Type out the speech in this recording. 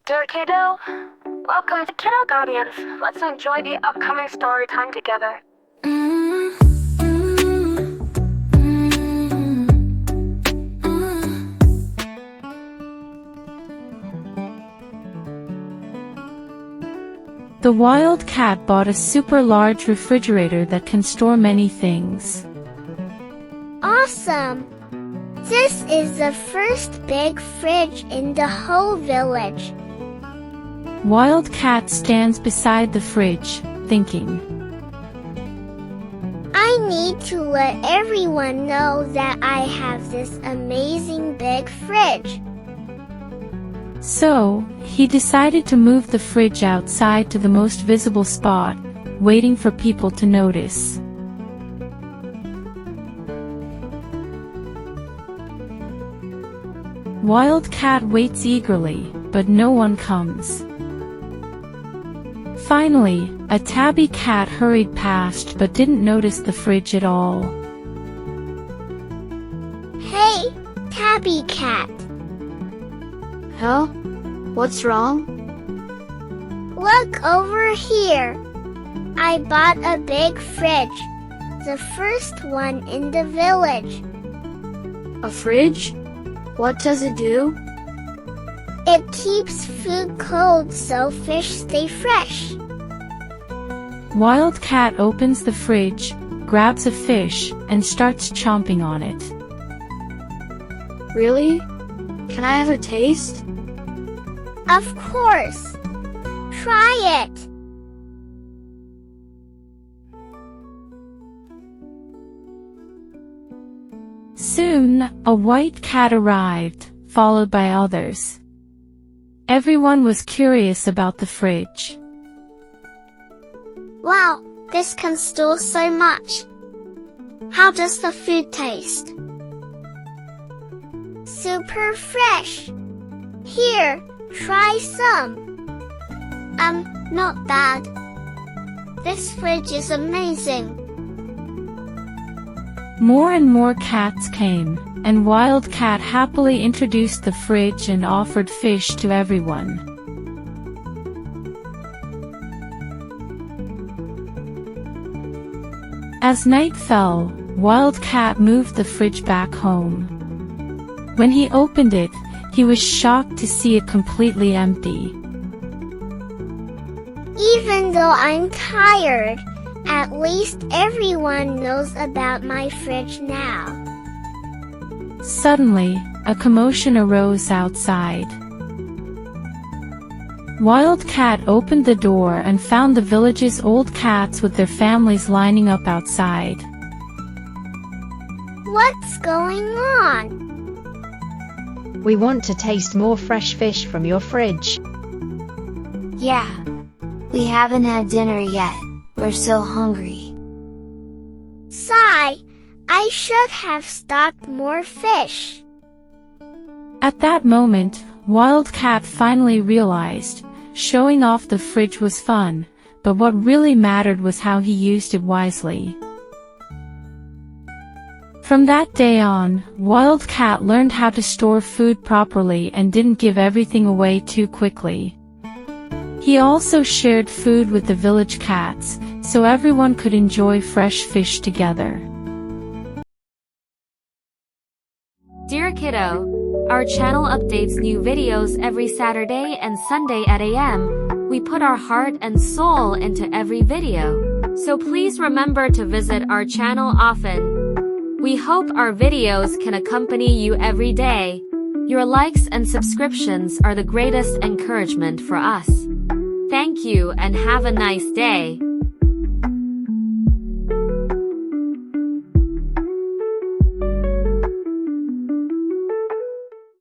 Dear Kiddo, welcome to Kiddo Guardians. Let's enjoy the upcoming story time together. The wild cat bought a super large refrigerator that can store many things. Awesome! This is the first big fridge in the whole village. Wild cat stands beside the fridge, thinking. I need to let everyone know that I have this amazing big fridge. So, he decided to move the fridge outside to the most visible spot, waiting for people to notice. Wild cat waits eagerly, but no one comes. Finally, a tabby cat hurried past but didn't notice the fridge at all. Hey, tabby cat. Huh? What's wrong? Look over here. I bought a big fridge. The first one in the village. A fridge? What does it do? It keeps food cold so fish stay fresh. Wild cat opens the fridge, grabs a fish, and starts chomping on it. Really? Can I have a taste? Of course. Try it. Soon, a white cat arrived, followed by others. Everyone was curious about the fridge. Wow, this can store so much. How does the food taste? Super fresh. Here, try some. Not bad. This fridge is amazing. More and more cats came, and Wild Cat happily introduced the fridge and offered fish to everyone. As night fell, Wild Cat moved the fridge back home. When he opened it, he was shocked to see it completely empty. Even though I'm tired, at least everyone knows about my fridge now. Suddenly, a commotion arose outside. Wild Cat opened the door and found the village's old cats with their families lining up outside. What's going on? We want to taste more fresh fish from your fridge. Yeah. We haven't had dinner yet. We're so hungry. Sigh, I should have stocked more fish. At that moment, Wild Cat finally realized, showing off the fridge was fun, but what really mattered was how he used it wisely. From that day on, Wild Cat learned how to store food properly and didn't give everything away too quickly. He also shared food with the village cats, so everyone could enjoy fresh fish together. Dear Kiddo, our channel updates new videos every Saturday and Sunday at AM. We put our heart and soul into every video, so please remember to visit our channel often. We hope our videos can accompany you every day. Your likes and subscriptions are the greatest encouragement for us. Thank you and have a nice day.